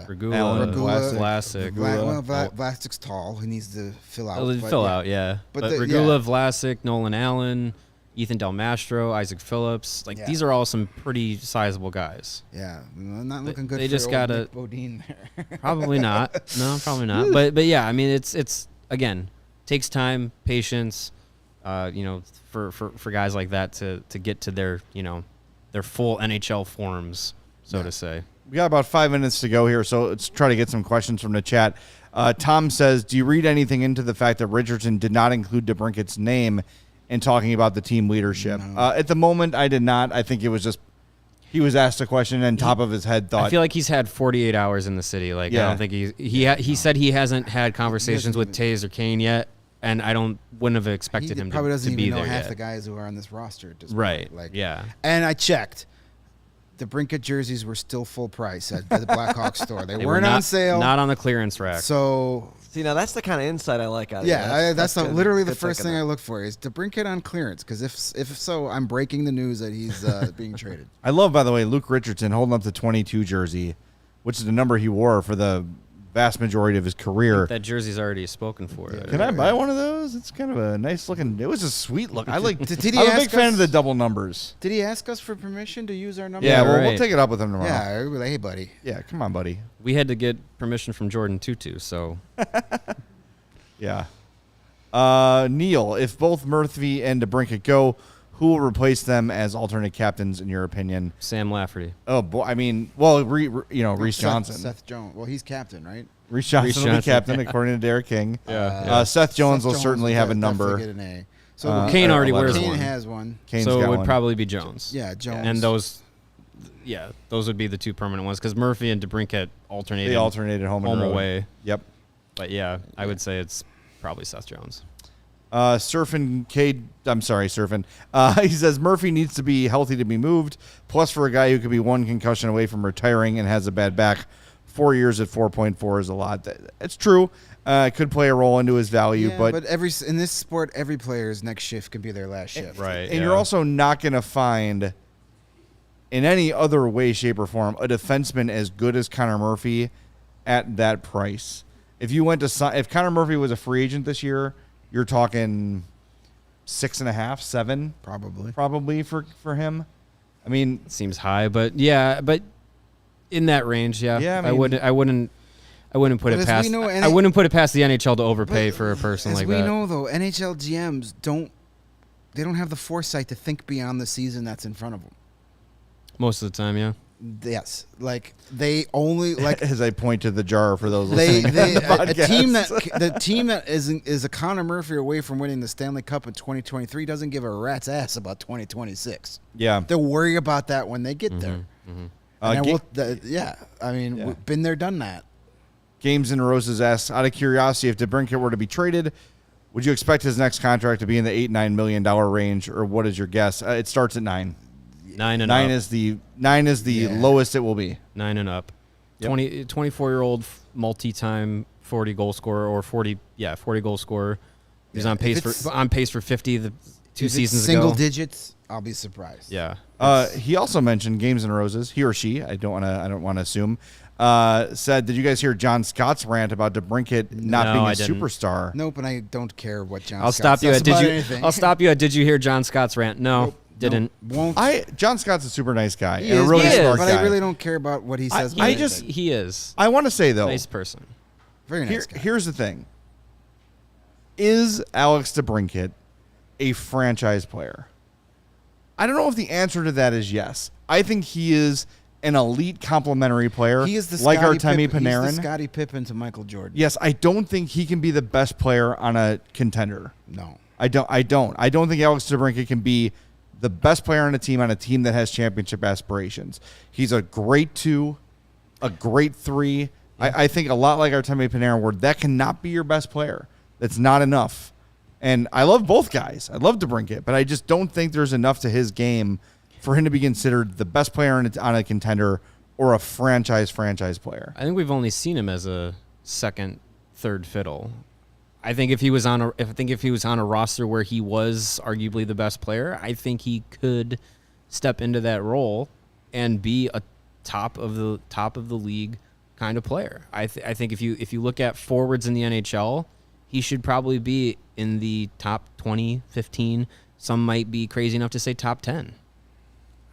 Regula, Vlasic. Vlasic's tall. He needs to fill out. Yeah. But Regula, Vlasic, Nolan Allen, Ethan Del Mastro, Isaac Phillips. These are all some pretty sizable guys. Yeah, not looking good. They for just old gotta Nick Bodine there. Probably not. No, probably not. But yeah, I mean, it's again takes time, patience. For guys like that to get to their their full NHL forms, so to say. We got about 5 minutes to go here, so let's try to get some questions from the chat. Tom says, do you read anything into the fact that Richardson did not include DeBrincat's name in talking about the team leadership? No. At the moment, I did not. I think it was just he was asked a question and top of his head thought. I feel like he's had 48 hours in the city. I don't think he said he hasn't had conversations with Taze or Kane yet, and I wouldn't have expected him probably to doesn't be even know there half yet. the guys who are on this roster at this Right. point. Yeah. And I checked. The Brinket jerseys were still full price at the Blackhawks store. They weren't on sale. Not on the clearance rack. So See, now that's the kind of insight I like out of that's good. literally the Good first thinking thing I there. look for is the Brinket on clearance. Because if so, I'm breaking the news that he's being traded. I love, by the way, Luke Richardson holding up the 22 jersey, which is the number he wore for the vast majority of his career. That jersey's already spoken for. Can I buy one of those? It's kind of a nice looking. It was a sweet look. I like. Did he I'm a ask big fan us- of the double numbers. Did he ask us for permission to use our number? Yeah, Yeah, we'll right. take it up with him tomorrow. Yeah, we'll be like, hey, buddy. Yeah, come on, buddy. We had to get permission from Jordan Tutu, so Yeah. Neil, if both Murphy and DeBrincat go, who will replace them as alternate captains in your opinion? Sam Lafferty. Oh boy, I mean, well, Reese Johnson. Seth Jones. Well, he's captain, right? Reese Johnson Reese will be Johnson. captain according to Derek King. Yeah. Seth Jones will Seth certainly would have a definitely number. get an A. So Kane already 11. wears Kane one. has one. Kane's So it got would one. probably be Jones. Yeah, Jones. And those would be the two permanent ones because Murphy and DeBrincat alternated. They alternated home and home road. away. Yep. But yeah, I would say it's probably Seth Jones. Surfing Cade, I'm sorry, Surfing. He says Murphy needs to be healthy to be moved. Plus, for a guy who could be one concussion away from retiring and has a bad back, 4 years at 4.4 is a lot. It's true. Could play a role into his value, Yeah, but in this sport, every player's next shift can be their last shift. Right. and you're also not going to find in any other way, shape, or form a defenseman as good as Connor Murphy at that price. If you went to if Connor Murphy was a free agent this year, you're talking 6.5, 7 probably for him. I mean, Seems high, but in that range, yeah. Yeah, I I wouldn't put But it as past. we know, I wouldn't put it past the NHL to overpay But for a person as like we that. know, though, NHL GMs don't have the foresight to think beyond the season that's in front of them. Most of the time, yeah. Yes, like they only like as I point to the jar for those they listening to the a team podcast. the team that is a Connor Murphy away from winning the Stanley Cup in 2023 doesn't give a rat's ass about 2026. Yeah. They'll worry about that when they get there. And then Yeah. been there, done that. Games and Roses asks, out of curiosity, if DeBrincat were to be traded, would you expect his next contract to be in the $8-9 million range, or what is your guess? It starts at 9. 9 and Nine up. is the Yeah. lowest it will be. 9 and up. Yep. 24-year-old multi-time 40 goal scorer or 40 goal scorer. He was Yeah, on pace if it's- for 50 the 2 If it's seasons single ago. digits, I'll be surprised. Yeah. He also mentioned Games and Roses. He or she, I don't want to assume. Said, did you guys hear John Scott's rant about DeBrincat not No, being I a didn't. superstar? Nope, and I don't care what John. I'll Scott stop you says at did about you anything. I'll stop you at did you hear John Scott's rant? No, didn't. Won't. John Scott's a super nice guy He and a is, really he is, smart but guy. I really don't care about what he says. I about just- anything. He is. I want to say though, Nice person. Very nice guy. here's the thing: is Alex DeBrincat a franchise player? I don't know if the answer to that is yes. I think he is an elite complementary player. He is the like Scottie Artemi Pippen. Panarin. He's the Scottie Pippen to Michael Jordan. Yes, I don't think he can be the best player on a contender. No. I don't think Alex DeBrincat can be the best player on a team that has championship aspirations. He's a great 2, a great 3. I think a lot like Artemi Panarin, where that cannot be your best player. That's not enough. And I love both guys. I love DeBrincat, but I just don't think there's enough to his game for him to be considered the best player on a contender or a franchise player. I think we've only seen him as a second, third fiddle. I think if he was on a roster where he was arguably the best player, I think he could step into that role and be a top of the league kind of player. I think if you look at forwards in the NHL, he should probably be in the top 20, 15. Some might be crazy enough to say top 10.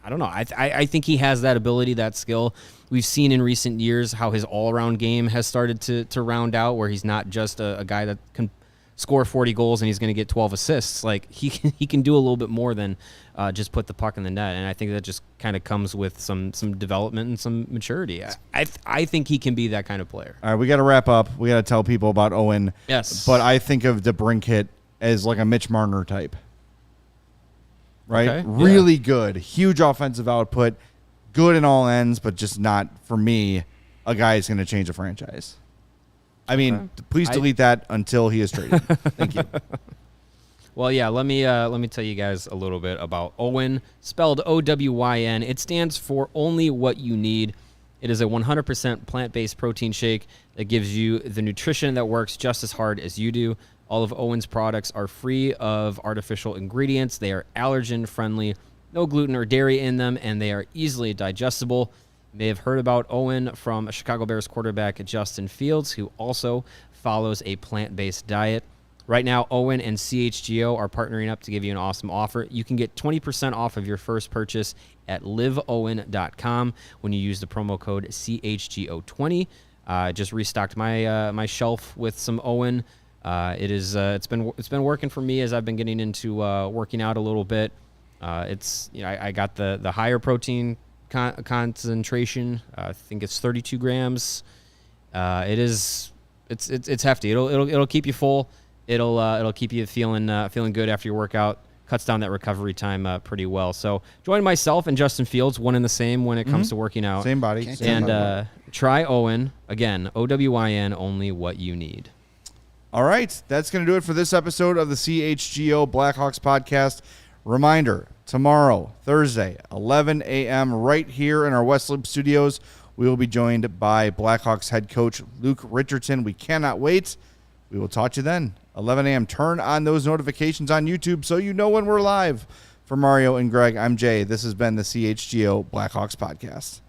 I don't know. I think he has that ability, that skill. We've seen in recent years how his all-around game has started to round out, where he's not just a guy that can score 40 goals and he's going to get 12 assists. Like he can do a little bit more than just put the puck in the net, and I think that just kind of comes with some development and some maturity. I think he can be that kind of player. All right, we got to wrap up. We got to tell people about Owen. Yes. But I think of DeBrincat as like a Mitch Marner type. Right? Okay, Really good. Huge offensive output. Good in all ends, but just not, for me, a guy who's going to change a franchise. I mean, please delete that until he is traded. Thank you. Well, yeah, let me tell you guys a little bit about Owen, spelled OWYN. It stands for Only What You Need. It is a 100% plant-based protein shake that gives you the nutrition that works just as hard as you do. All of Owen's products are free of artificial ingredients. They are allergen-friendly, no gluten or dairy in them, and they are easily digestible. You may have heard about Owen from Chicago Bears quarterback Justin Fields, who also follows a plant-based diet. Right now, Owen and CHGO are partnering up to give you an awesome offer. You can get 20% off of your first purchase at liveowen.com when you use the promo code CHGO20. Just restocked my shelf with some Owen. It's been working for me as I've been getting into working out a little bit. I got the higher protein concentration. I think it's 32 grams. It's hefty. It'll keep you full. It'll keep you feeling good after your workout. Cuts down that recovery time pretty well. So join myself and Justin Fields, one and the same when it comes to working out. Same body. And try Owen. Again, OWIN, only what you need. All right, that's going to do it for this episode of the CHGO Blackhawks Podcast. Reminder, tomorrow, Thursday, 11 a.m., right here in our West Loop studios, we will be joined by Blackhawks head coach Luke Richardson. We cannot wait. We will talk to you then. 11 a.m. Turn on those notifications on YouTube so you know when we're live. For Mario and Greg, I'm Jay. This has been the CHGO Blackhawks Podcast.